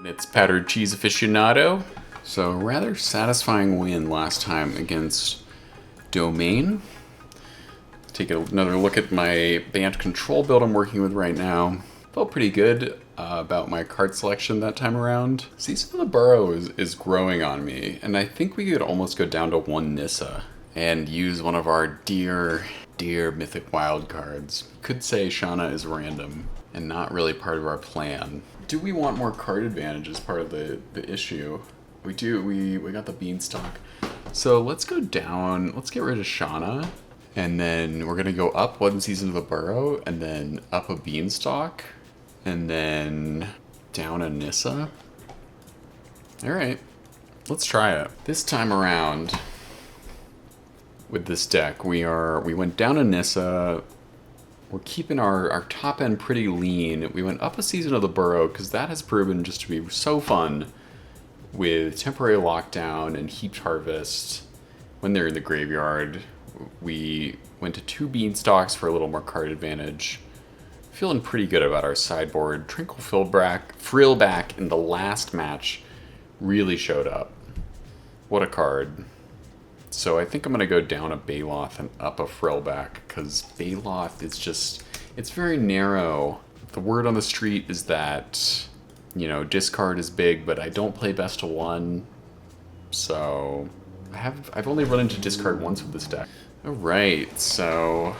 It's Powdered Cheese Aficionado. So, rather satisfying win last time against Domain. Take another look at my Bant Control build I'm working with right now. Felt pretty good about my card selection that time around. Season of the Burrow is growing on me, and I think we could almost go down to one Nissa and use one of our dear Mythic Wild cards. Could say Shauna is random and not really part of our plan. Do we want more card advantage as part of the issue? We do. We got the Beanstalk. So let's go down. Let's get rid of Shauna. And then we're going to go up one Season of the Burrow, and then up a Beanstalk, and then down a Nissa. Alright, let's try it. This time around, with this deck, we went down a Nissa. We're keeping our top end pretty lean. We went up a Season of the Burrow, because that has proven just to be so fun with Temporary Lockdown and Heaped Harvest when they're in the graveyard. We went to 2 Beanstalks for a little more card advantage. Feeling pretty good about our sideboard. Tranquil Frillback in the last match really showed up. What a card. So I think I'm going to go down a Baloth and up a Frillback, because Baloth is just, it's very narrow. The word on the street is that, you know, discard is big, but I don't play best of 1. So I've only run into discard once with this deck. Alright, so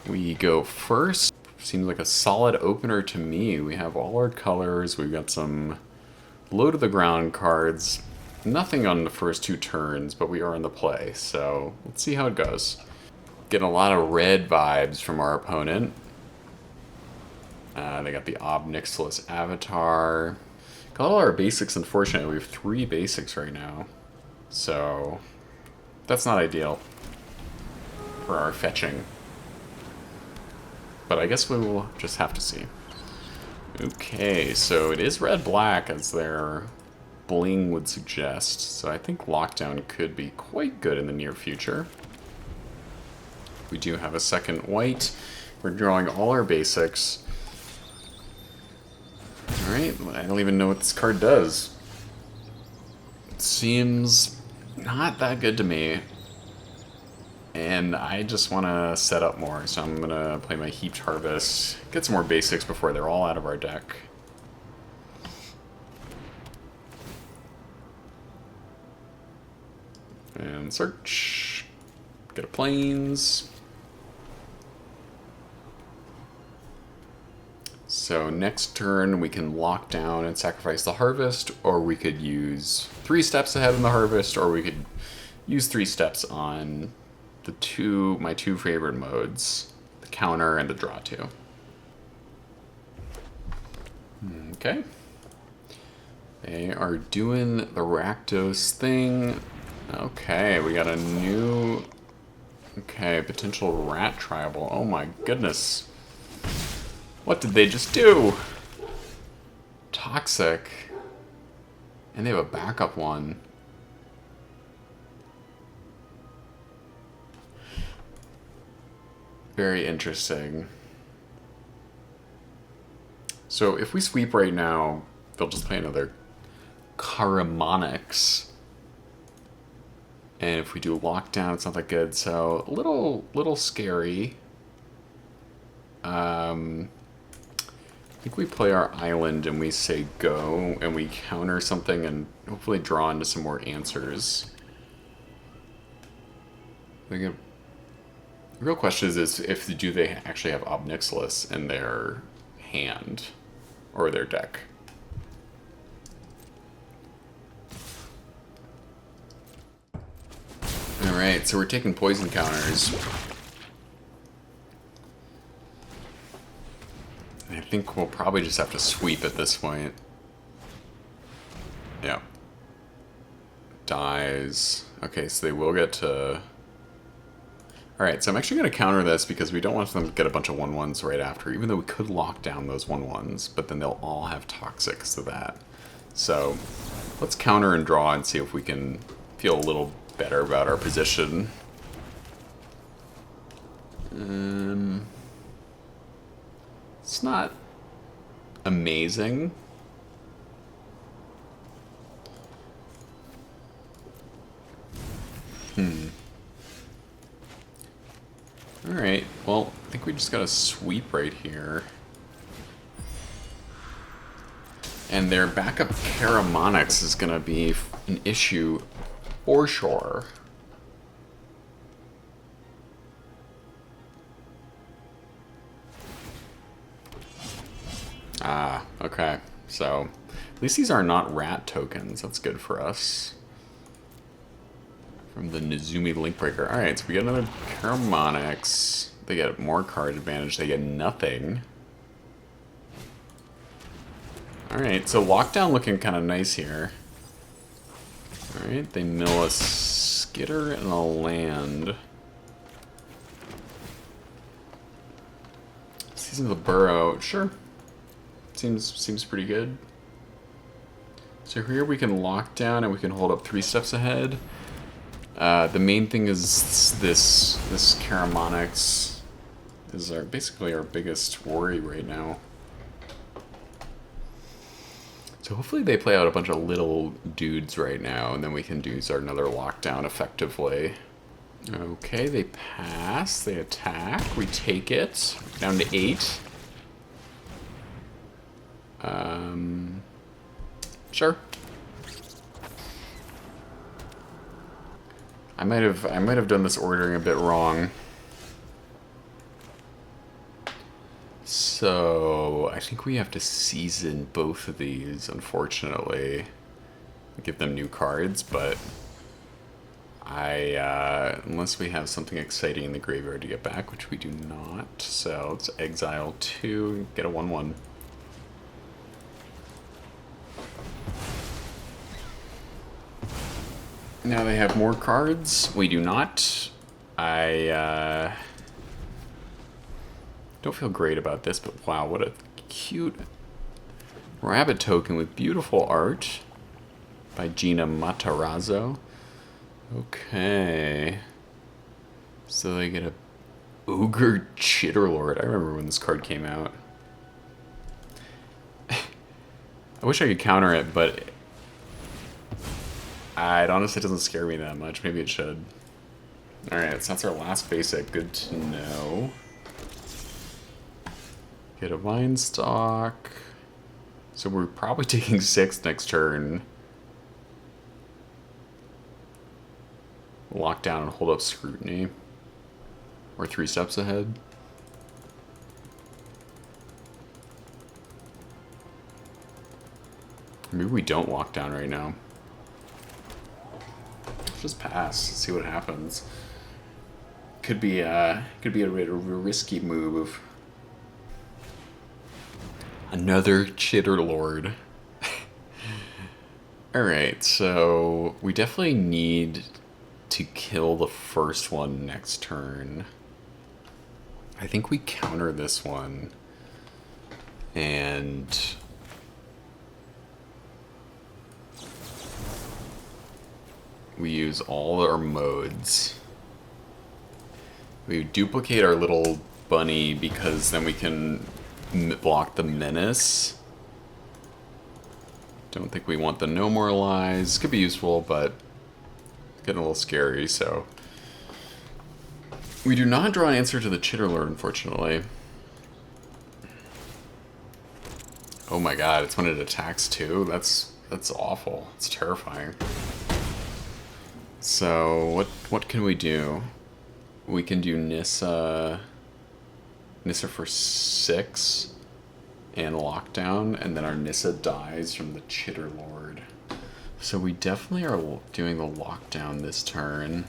we go first. Seems like a solid opener to me. We have all our colors. We've got some low to the ground cards. Nothing on the first 2 turns, but we are in the play, so let's see how it goes. Getting a lot of red vibes from our opponent. They got the Obnixilis Avatar. Got all our basics, unfortunately. We have 3 basics right now. So that's not ideal for our fetching. But I guess we will just have to see. Okay, so it is red-black as their bling would suggest. So I think Lockdown could be quite good in the near future. We do have a second white. We're drawing all our basics. Alright, I don't even know what this card does. It seems not that good to me. And I just want to set up more, so I'm going to play my Heaped Harvest, get some more basics before they're all out of our deck. And search. Get a Plains. So next turn we can lock down and sacrifice the Harvest, or we could use 3 steps ahead in the Harvest, or we could use 3 steps on my two favorite modes, the counter and the draw 2. Okay. They are doing the Rakdos thing. Okay, we got a new... Okay, potential Rat Tribal. Oh my goodness. What did they just do? Toxic. And they have a backup one. Very interesting. So if we sweep right now, they'll just play another Karamonix. And if we do Lockdown, it's not that good. So a little scary. I think we play our island and we say go, and we counter something and hopefully draw into some more answers. The real question is if do they actually have Obnixilis in their hand or their deck? Alright, so we're taking poison counters. I think we'll probably just have to sweep at this point. Yeah. Dies. Okay, so they will get to... Alright, so I'm actually going to counter this because we don't want them to get a bunch of 1/1s right after, even though we could lock down those 1/1s, but then they'll all have Toxics to that. So, let's counter and draw and see if we can feel a little better about our position. It's not amazing. Alright, well, I think we just got a sweep right here. And their backup Caramonyx is going to be an issue for sure. Ah, okay. So, at least these are not rat tokens. That's good for us. From the Nizumi Linkbreaker. Alright, so we get another Caramonyx. They get more card advantage. They get nothing. Alright, so lockdown looking kind of nice here. Alright, they mill a Skitter and a land. Season of the Burrow, sure. Seems pretty good. So here we can lock down and we can hold up 3 steps ahead. The main thing is this Caramonyx is basically our biggest worry right now. So hopefully they play out a bunch of little dudes right now, and then we can do another lockdown effectively. Okay, they pass, they attack, we take it, down to 8. Sure. I might have done this ordering a bit wrong. So I think we have to season both of these, unfortunately. Give them new cards, but unless we have something exciting in the graveyard to get back, which we do not. So let's exile 2, get a 1/1. Now they have more cards. We do not. I don't feel great about this, but wow, what a cute rabbit token with beautiful art by Gina Matarazzo. Okay. So they get a Ogre Chitterlord. I remember when this card came out. I wish I could counter it, but it honestly doesn't scare me that much. Maybe it should. Alright, so that's our last basic. Good to know. Get a Vinestalk. So we're probably taking 6 next turn. Lock down and hold up Scrutiny. We're 3 steps ahead. Maybe we don't lock down right now. Just pass, see what happens. Could be a risky move. Another Chitterlord. Alright, so we definitely need to kill the first one next turn. I think we counter this one. And we use all our modes. We duplicate our little bunny because then we can block the menace. Don't think we want the no more lies. Could be useful, but getting a little scary, so. We do not draw an answer to the Chitterlord, unfortunately. Oh my god, it's when it attacks too? That's awful. It's terrifying. So, what can we do? We can do Nissa for 6 and lockdown, and then our Nissa dies from the Chitterlord. So we definitely are doing the lockdown this turn.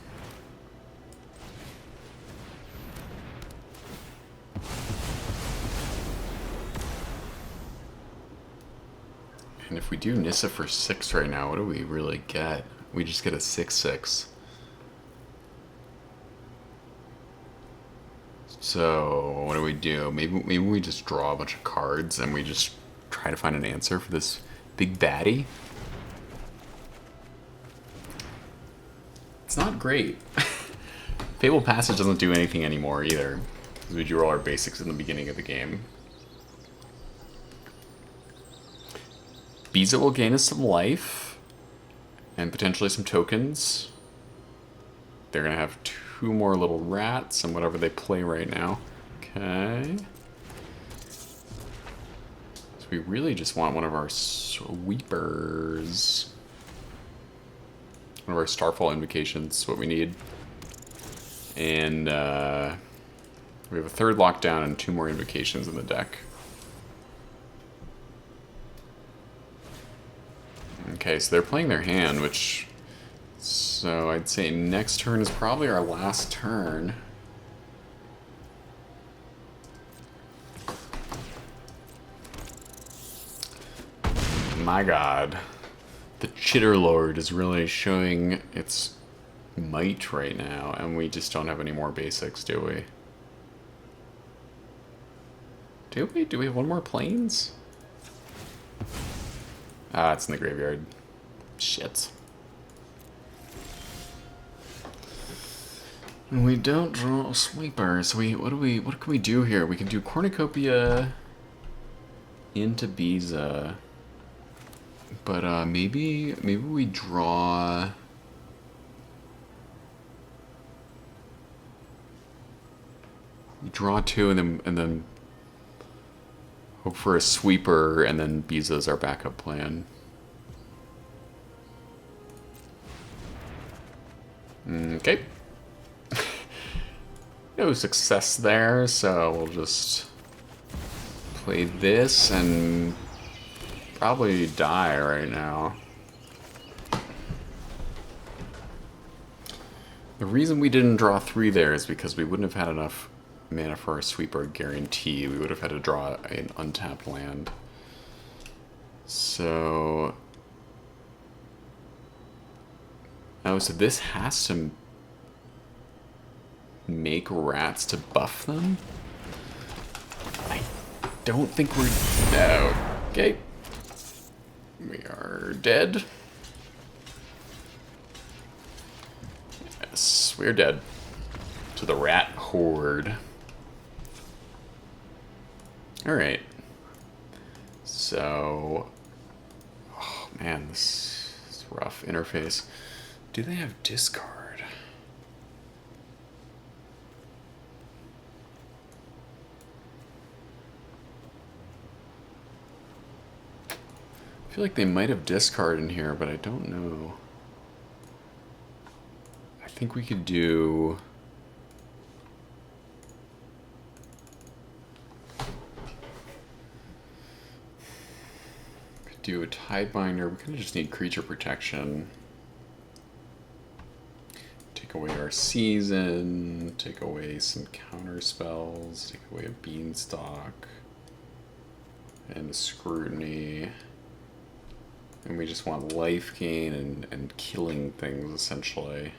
And if we do Nissa for 6 right now, what do we really get? We just get a 6/6. So, what do? Maybe we just draw a bunch of cards and we just try to find an answer for this big baddie. It's not great. Fable Passage doesn't do anything anymore either, because we drew all our basics in the beginning of the game. Beza will gain us some life, and potentially some tokens. they're going to have 2 more little rats and whatever they play right now. Okay. So we really just want one of our sweepers. One of our Starfall Invocations is what we need. And we have a 3rd lockdown and 2 more Invocations in the deck. Okay, so they're playing their hand, which... So I'd say next turn is probably our last turn. My god. The Chitter Lord is really showing its might right now, and we just don't have any more basics, do we? Do we? Do we have 1 more Plains? Ah, it's in the graveyard. Shit. We don't draw a sweeper, so what can we do here? We can do Cornucopia into Beza. But maybe we draw draw 2 and then hope for a sweeper, and then Beza's our backup plan. Okay. No success there, so we'll just play this and probably die right now. The reason we didn't draw 3 there is because we wouldn't have had enough mana for our sweeper guarantee. We would have had to draw an untapped land. So... Oh, so this has to make rats to buff them? I don't think we're... No. Okay. We are dead. Yes, we're dead. To the rat horde. Alright. So... Oh man, this is a rough interface. Do they have discard? I feel like they might have discard in here, but I don't know. I think we could do... Could do a Tidebinder. We kind of just need creature protection. Take away our season, take away some counter spells, take away a beanstalk, and a scrutiny. And we just want life gain and killing things, essentially.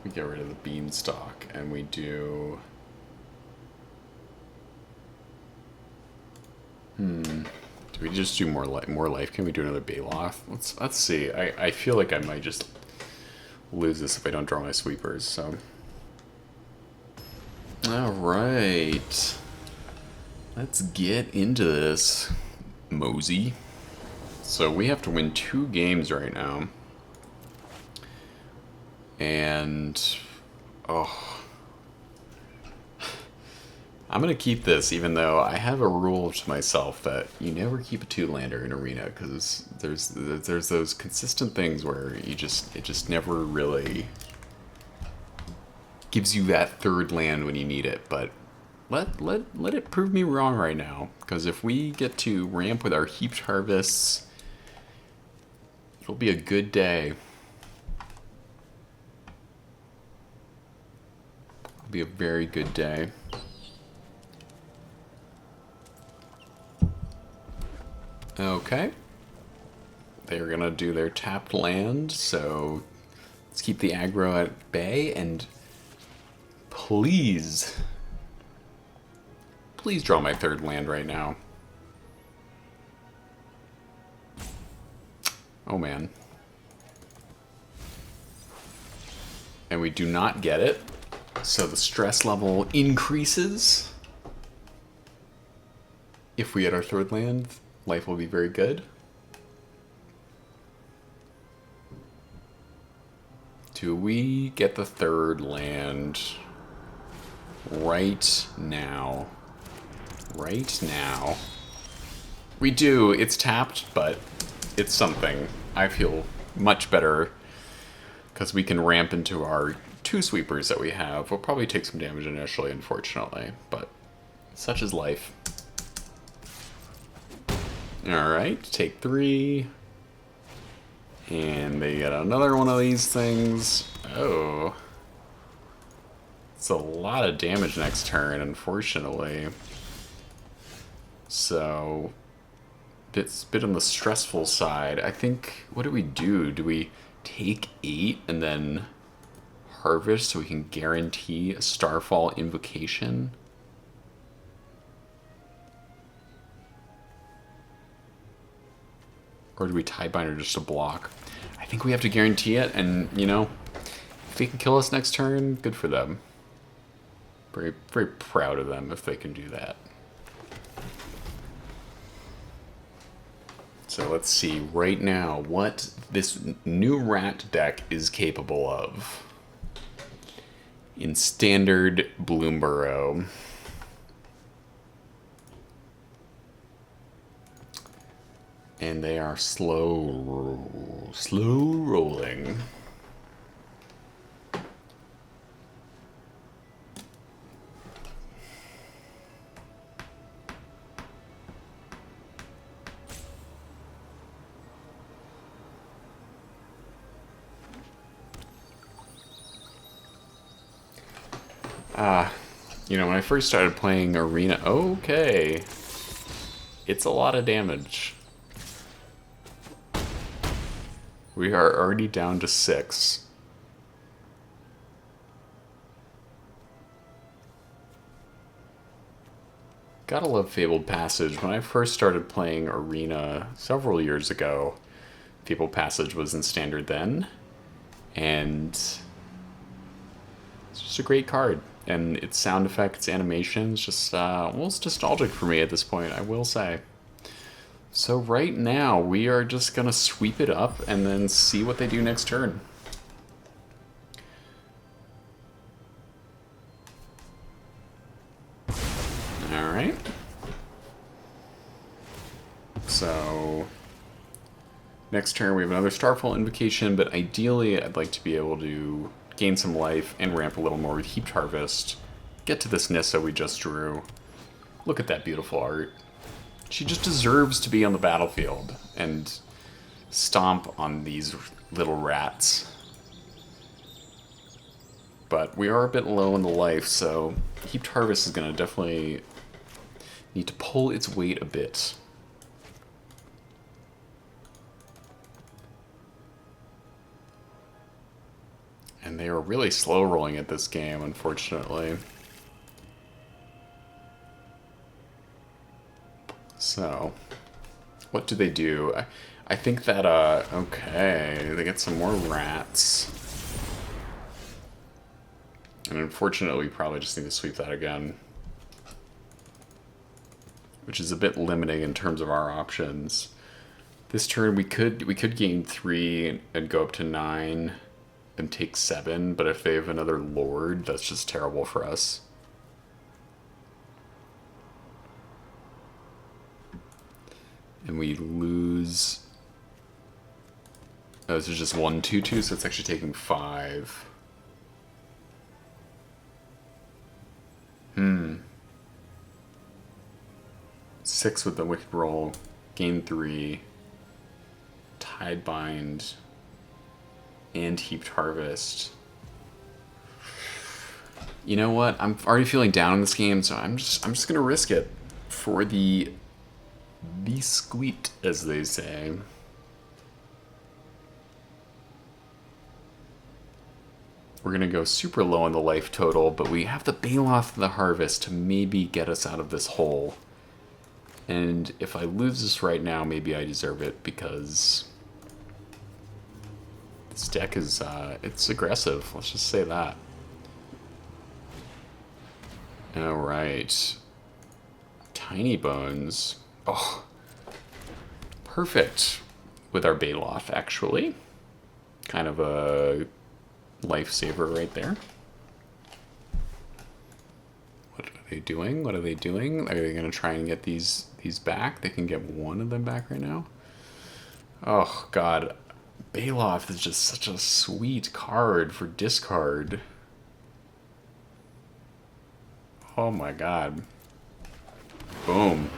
We get rid of the beanstalk, and we do... Do we just do more life? Can we do another Baloth? Let's see. I feel like I might just lose this if I don't draw my sweepers, so... Alright. Let's get into this, Mosey. So we have to win 2 games right now. And... Oh... I'm going to keep this, even though I have a rule to myself that you never keep a 2-lander in Arena, because there's those consistent things where it just never really gives you that 3rd land when you need it. But let it prove me wrong right now, because if we get to ramp with our Heaped Harvests, it'll be a good day. It'll be a very good day. Okay. They're gonna do their tapped land, so let's keep the aggro at bay, and please draw my 3rd land right now. Oh man. And we do not get it, so the stress level increases. If we get our 3rd land, life will be very good. Do we get the third land right now? Right now. We do. It's tapped, but it's something. I feel much better because we can ramp into our 2 sweepers that we have. We'll probably take some damage initially, unfortunately, but such is life. Alright, take 3. And they get another one of these things. Oh. It's a lot of damage next turn, unfortunately. So, it's a bit on the stressful side. I think, what do we do? Do we take 8 and then harvest so we can guarantee a Starfall Invocation? Or do we Tidebinder just to block? I think we have to guarantee it, and, you know, if they can kill us next turn, good for them. Very, very proud of them if they can do that. So let's see right now what this new rat deck is capable of. In standard Bloomburrow. And they are slow rolling. You know, when I first started playing Arena, okay, it's a lot of damage. We are already down to 6. Gotta love Fabled Passage. When I first started playing Arena several years ago, Fabled Passage was in Standard then, and it's just a great card. And its sound effects, animations, just almost nostalgic for me at this point, I will say. So right now, we are just going to sweep it up and then see what they do next turn. Alright. So, next turn we have another Starfall Invocation, but ideally I'd like to be able to gain some life and ramp a little more with Heaped Harvest. Get to this Nissa we just drew. Look at that beautiful art. She just deserves to be on the battlefield and stomp on these little rats. But we are a bit low in the life, so Heaped Harvest is going to definitely need to pull its weight a bit. And they are really slow rolling at this game, unfortunately. So, what do they do? I think that, okay, they get some more rats. And unfortunately, we probably just need to sweep that again. Which is a bit limiting in terms of our options. This turn, we could gain 3 and go up to 9 and take 7, but if they have another Lord, that's just terrible for us. And we lose... Oh, this is just 1, 2, 2, so it's actually taking 5. 6 with the Wicked Roll, gain 3, Tidebind, and Heaped Harvest. You know what? I'm already feeling down in this game, so I'm just gonna risk it for the squeak, as they say. We're gonna go super low on the life total, but we have the Baloth and the Harvest to maybe get us out of this hole. And if I lose this right now, maybe I deserve it, because this deck is, it's aggressive. Let's just say that. Alright. Tiny Bones. Oh. Perfect with our Baloth, actually. Kind of a lifesaver right there. What are they doing? What are they doing? Are they going to try and get these back? They can get one of them back right now. Oh, God. Baloth is just such a sweet card for discard. Oh, my God. Boom.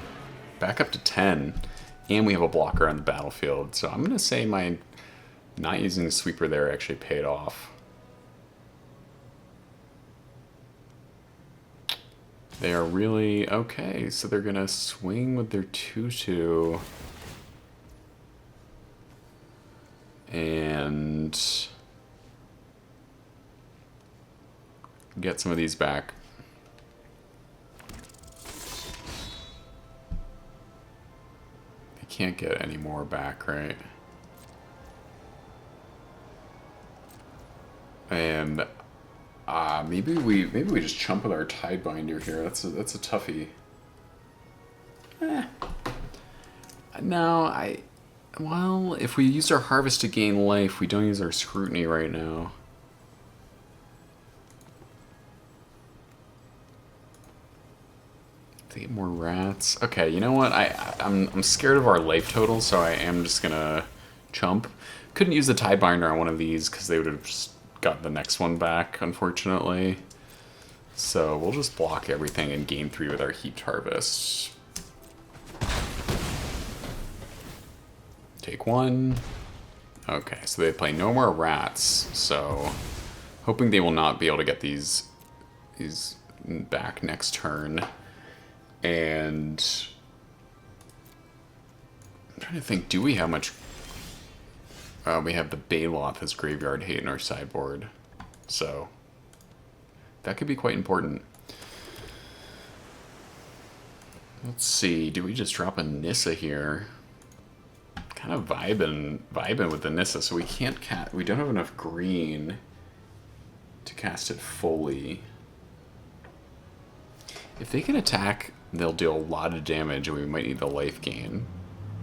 Back up to 10. And we have a blocker on the battlefield. So I'm going to say my not using the sweeper there actually paid off. They are really... Okay, so they're going to swing with their 2/2. And get some of these back. They can't get any more back, right? And maybe we just chump with our Tidebinder here. That's a toughie. No, well, if we use our Harvest to gain life, we don't use our Scrutiny right now. They get more rats. Okay, you know what? I'm scared of our life total, so I am just gonna chump. Couldn't use the Tidebinder on one of these because they would have just got the next one back, unfortunately. So we'll just block everything and gain 3 with our Heaped Harvest. Take 1. Okay, so they play no more rats, so hoping they will not be able to get these back next turn. And I'm trying to think, do we have much... we have the Baloth as Graveyard Hate in our sideboard, so that could be quite important. Let's see, do we just drop a Nissa here? Kind of vibing with the Nissa, so we can't we don't have enough green to cast it fully. If they can attack, they'll do a lot of damage, and we might need the life gain.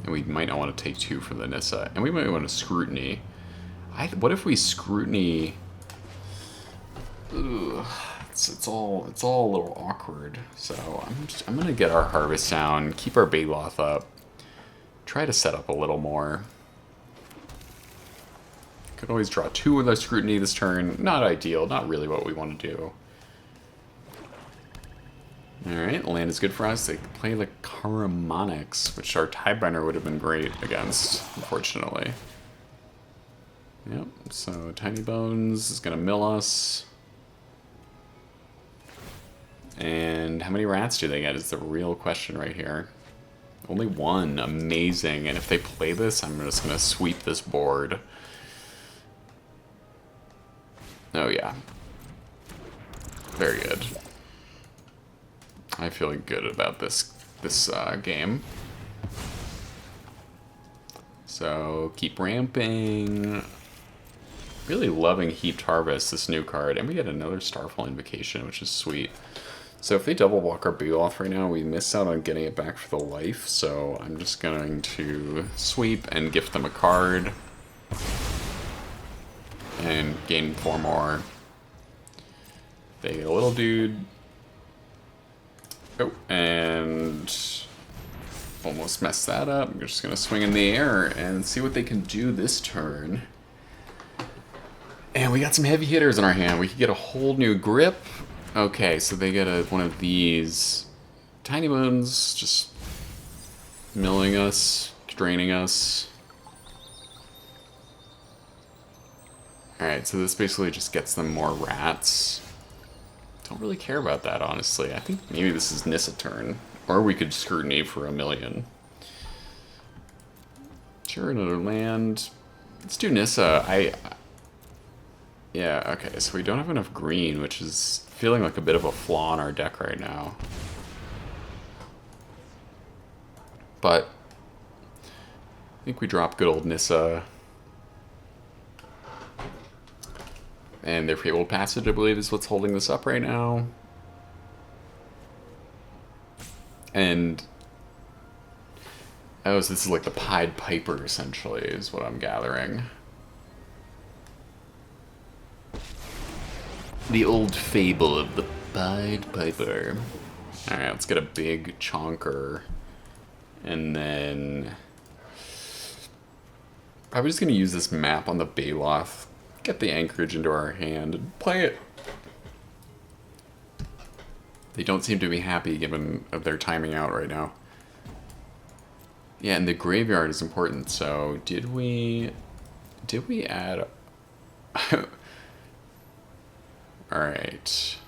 And we might not want to take 2 from the Nissa. And we might want to Scrutiny. What if we Scrutiny... Ugh, it's all a little awkward. So I'm going to get our Harvest down, keep our Baloth up. Try to set up a little more. Could always draw 2 with our Scrutiny this turn. Not ideal, not really what we want to do. Alright, land is good for us. They play the Caramonics, which our Tidebinder would have been great against, unfortunately. Yep, so Tiny Bones is going to mill us. And how many rats do they get is the real question right here. Only 1, amazing. And if they play this, I'm just going to sweep this board. Oh yeah. Very good. I feel good about this game. So keep ramping. Really loving Heaped Harvest, this new card, and we get another Starfall Invocation, which is sweet. So if they double block our Baloth right now, we miss out on getting it back for the life. So I'm just going to sweep and gift them a card and gain 4 more. They get a little dude. Oh, and almost messed that up. I'm just going to swing in the air and see what they can do this turn. And we got some heavy hitters in our hand. We could get a whole new grip. Okay, so they get one of these. Tiny Bones just milling us, draining us. Alright, so this basically just gets them more rats. Don't really care about that, honestly. I think maybe this is Nissa turn. Or we could Scrutiny for 1,000,000. Sure, another land. Let's do Nissa. Yeah, okay, so we don't have enough green, which is feeling like a bit of a flaw in our deck right now. But I think we drop good old Nissa. And their Fabled Passage, I believe, is what's holding this up right now. And oh, so this is like the Pied Piper, essentially, is what I'm gathering. The old fable of the Pied Piper. Alright, let's get a big chonker. And then... probably just going to use this map on the Baloth, get the Anchorage into our hand, and play it. They don't seem to be happy given their timing out right now. Yeah, and the graveyard is important, so did we add... Alright.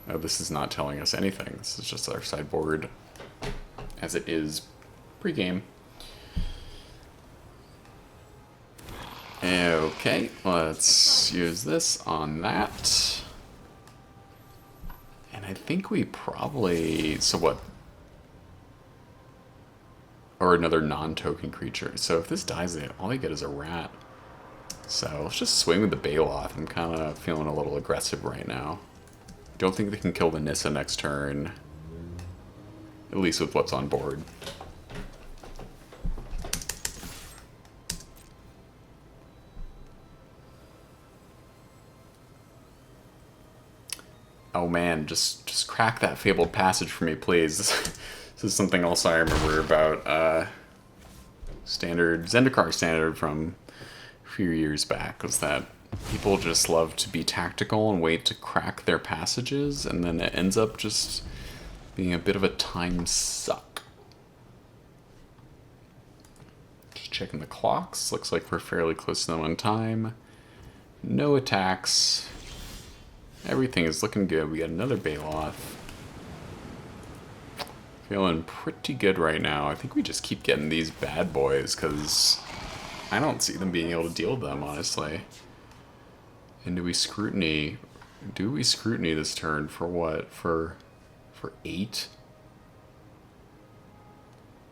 Oh, this is not telling us anything. This is just our sideboard as it is pre-game. Okay, let's use this on that. And I think we probably... so what? Or another non-token creature. So if this dies, all I get is a rat. So let's just swing with the Baloth. I'm kind of feeling a little aggressive right now. Don't think they can kill the Nissa next turn. At least with what's on board. Oh man, just crack that Fabled Passage for me, please. This is something else I remember about Zendikar Standard from a few years back, was that people just love to be tactical and wait to crack their passages, and then it ends up just being a bit of a time suck. Just checking the clocks. Looks like we're fairly close to them on time. No attacks. Everything is looking good. We got another Baloth. Feeling pretty good right now. I think we just keep getting these bad boys, because I don't see them being able to deal with them, honestly. And do we scrutiny? Do we scrutiny this turn for what? For 8?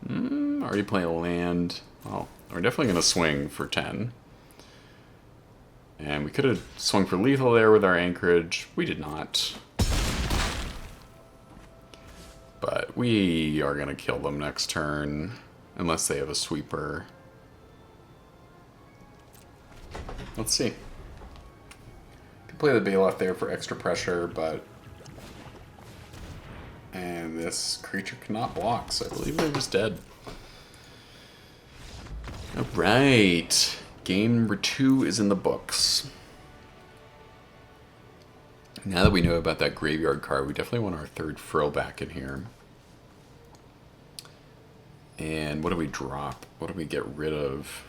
Already playing a land. Well, we're definitely going to swing for 10. And we could have swung for lethal there with our Anchorage. We did not. But we are going to kill them next turn, unless they have a sweeper. Let's see. Could play the Baloth there for extra pressure, but... and this creature cannot block, so I believe they're just dead. Alright. Game number 2 is in the books. Now that we know about that graveyard card, we definitely want our third frill back in here. And what do we drop? What do we get rid of?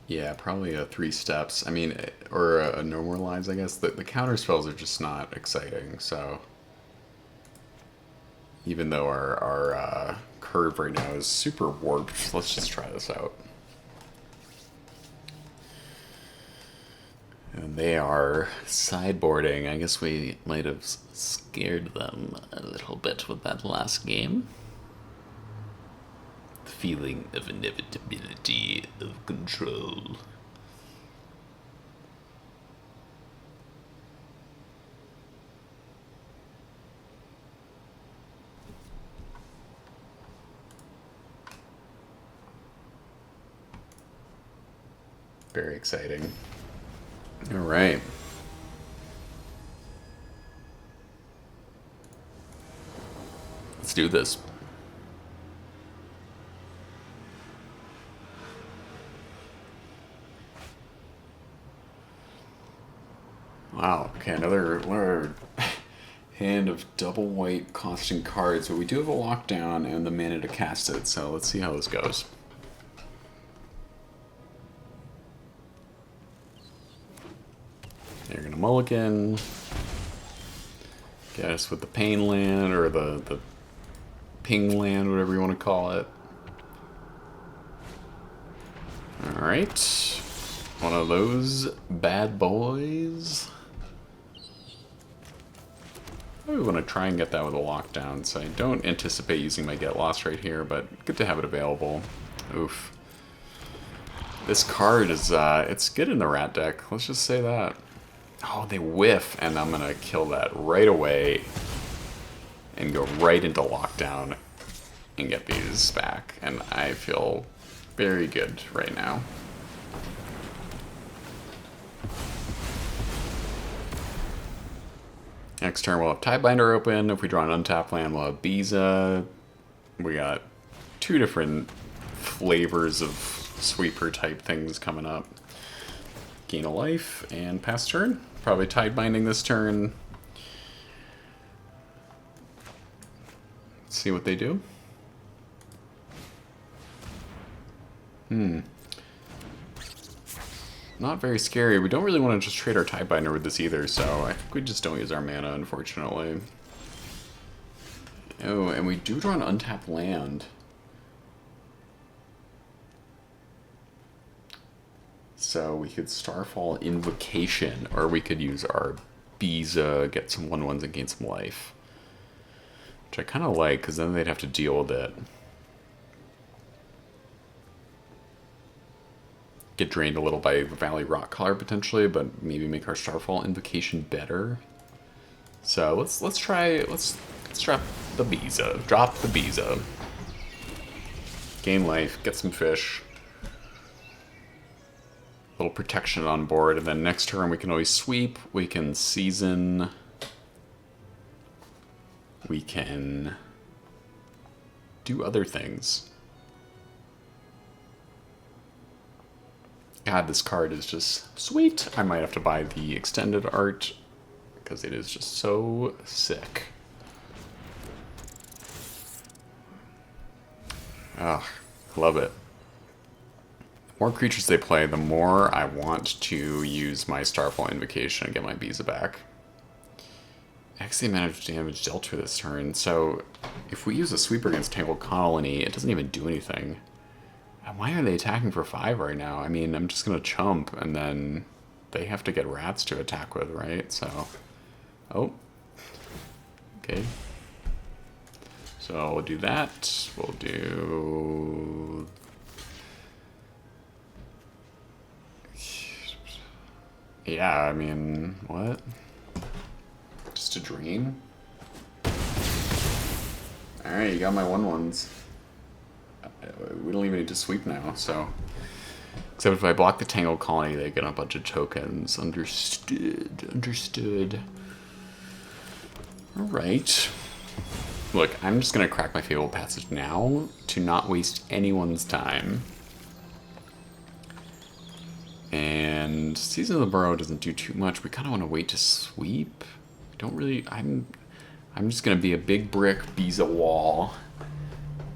Yeah, probably a 3 steps. I mean, or a no more lives, I guess. The counter spells are just not exciting, so... even though our curve right now is super warped, let's just try this out. And they are sideboarding. I guess we might have scared them a little bit with that last game. The feeling of inevitability of control. Very exciting. All right. Let's do this. Wow. Okay, another hand of double white costing cards, but we do have a lockdown and the mana to cast it, so let's see how this goes. You're gonna mulligan. Get us with the pain land, or the ping land, whatever you want to call it. Alright. One of those bad boys. We want to try and get that with a lockdown, so I don't anticipate using my Get Lost right here, but good to have it available. Oof. This card is, it's good in the rat deck, let's just say that. Oh, they whiff, and I'm gonna kill that right away and go right into lockdown and get these back. And I feel very good right now. Next turn we'll have Tidebinder open. If we draw an untapped land, we'll have Beza. We got two different flavors of sweeper type things coming up. Gain a life and pass turn. Probably Tidebinding this turn. Let's see what they do. Not very scary. We don't really want to just trade our Tidebinder with this either, so I think we just don't use our mana, unfortunately. Oh, and we do draw an untapped land. So we could Starfall Invocation, or we could use our Beza, get some 1/1s and gain some life. Which I kind of like, because then they'd have to deal with it. Get drained a little by Valley Rockcaller potentially, but maybe make our Starfall Invocation better. So let's drop the Beza. Drop the Beza. Gain life, get some fish. Little protection on board, and then next turn we can always sweep, we can season, we can do other things. God, this card is just sweet. I might have to buy the extended art because it is just so sick. Ah, love it. The more creatures they play, the more I want to use my Starfall Invocation and get my Beza back. X the amount of damage dealt for this turn, so if we use a sweeper against Tangled Colony, it doesn't even do anything. And why are they attacking for 5 right now? I mean, I'm just going to chump, and then they have to get rats to attack with, right? So, oh. Okay. So we'll do that. We'll do... Yeah, I mean, what? Just a drain? Alright, you got my 1/1s. We don't even need to sweep now, so... Except if I block the Tangled Colony, they get a bunch of tokens. Understood. Understood. Alright. Look, I'm just gonna crack my Fabled Passage now to not waste anyone's time. And Season of the Burrow doesn't do too much. We kind of want to wait to sweep. I don't really... I'm just gonna be a big brick Beza wall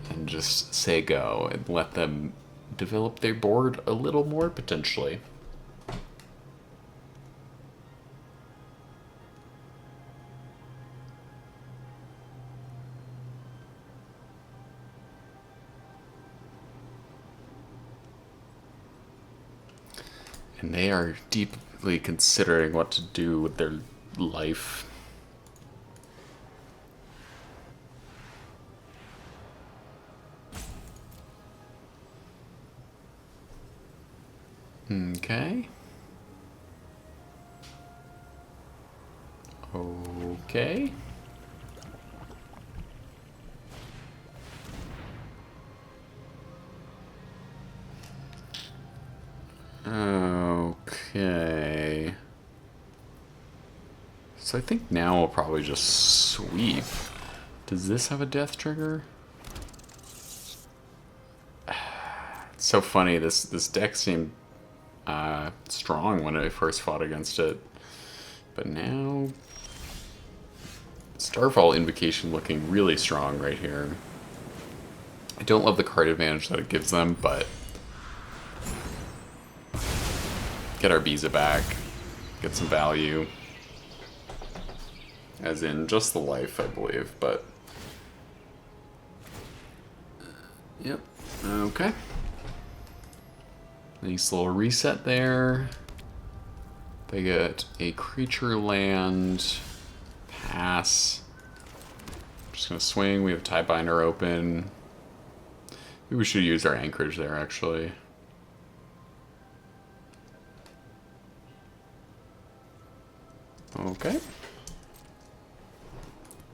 and just say go and let them develop their board a little more, potentially. And they are deeply considering what to do with their life. Okay. Okay. Okay. So I think now we'll probably just sweep. Does this have a death trigger? It's so funny. This deck seemed strong when I first fought against it, but now Starfall Invocation looking really strong right here. I don't love the card advantage that it gives them, but get our Beza back, get some value, as in just the life, I believe, but yep, okay. Nice little reset there. They get a creature land, pass. I'm just gonna swing, we have Tidebinder open. Maybe we should use our Anchorage there, actually. Okay.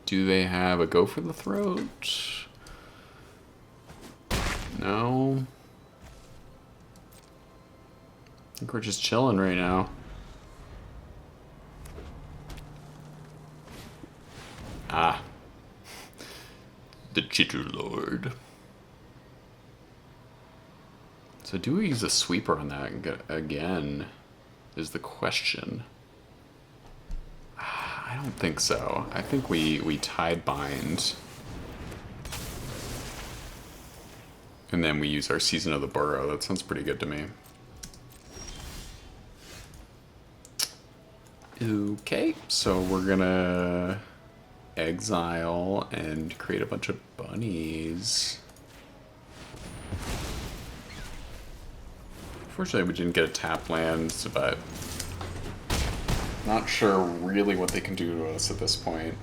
Do they have a go for the throat? No. I think we're just chilling right now. Ah. The Chitter Lord. So do we use a sweeper on that again, is the question. I don't think so. I think we tide bind. And then we use our Season of the Burrow. That sounds pretty good to me. Okay, so we're gonna exile and create a bunch of bunnies. Unfortunately, we didn't get a tap land, but not sure really what they can do to us at this point.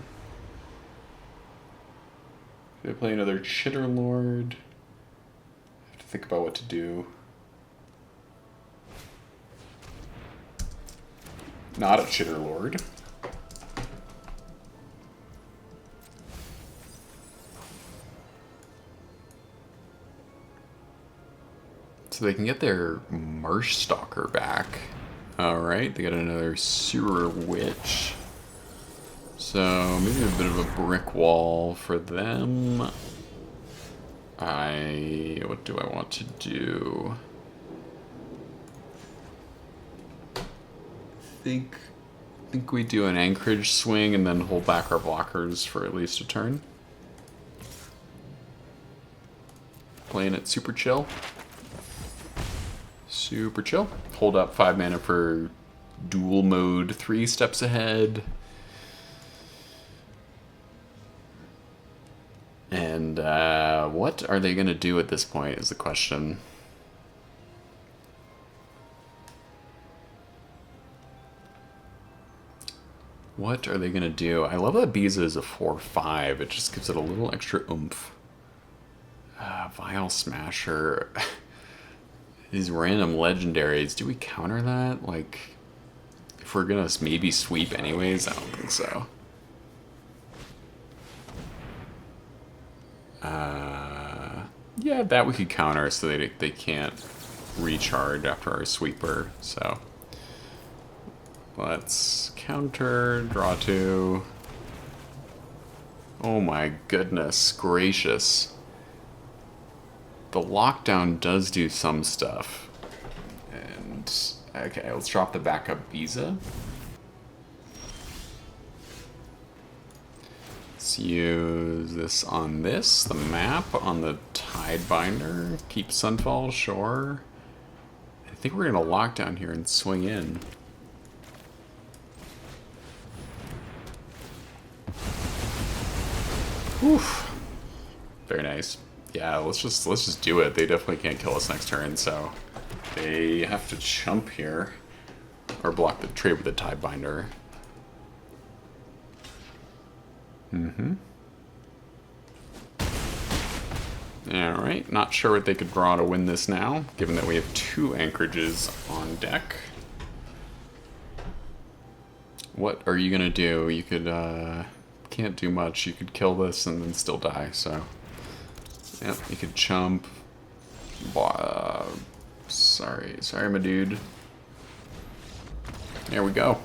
If they play another Chitter Lord, I have to think about what to do. Not a Chitter Lord. So they can get their Marsh Stalker back. Alright, they got another Sewer Witch. So maybe a bit of a brick wall for them. What do I want to do? I think we do an Anchorage swing and then hold back our blockers for at least a turn. Playing it super chill. Super chill. Hold up 5 mana for dual mode 3 steps ahead. And what are they going to do at this point is the question. What are they going to do? I love that Beza is a 4/5. It just gives it a little extra oomph. Vile Smasher. These random legendaries. Do we counter that? Like, if we're going to maybe sweep anyways? I don't think so. Yeah, that we could counter so they can't recharge after our sweeper. So let's counter, draw 2. Oh my goodness gracious. The lockdown does do some stuff. And okay, let's drop the backup Beza. Let's use this on this, the map, on the Tidebinder. Keep Sunfall, sure. I think we're gonna lock down here and swing in. Oof. Very nice. Yeah, let's just do it. They definitely can't kill us next turn, so they have to chump here. Or block the trade with the Tidebinder. Alright, not sure what they could draw to win this now, given that we have 2 anchorages on deck. What are you gonna do? You could, can't do much. You could kill this and then still die, so. Yep, you could chump. Sorry, my dude. There we go.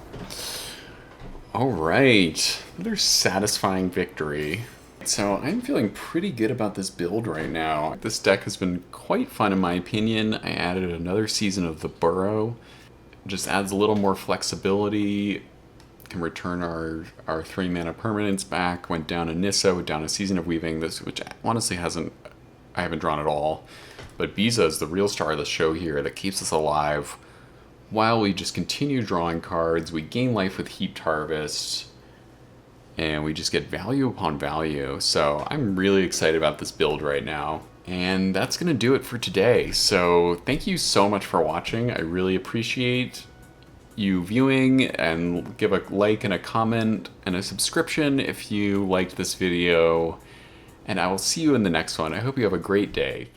Alright, another satisfying victory. So I'm feeling pretty good about this build right now. This deck has been quite fun in my opinion. I added another Season of the Burrow. Just adds a little more flexibility. Can return our 3 mana permanents back. Went down a Nissa, went down a Season of Weaving, this which honestly I haven't drawn at all. But Beza is the real star of the show here that keeps us alive. While we just continue drawing cards, we gain life with Heaped Harvest, and we just get value upon value. So I'm really excited about this build right now. And that's going to do it for today. So thank you so much for watching. I really appreciate you viewing, and give a like and a comment and a subscription if you liked this video. And I will see you in the next one. I hope you have a great day.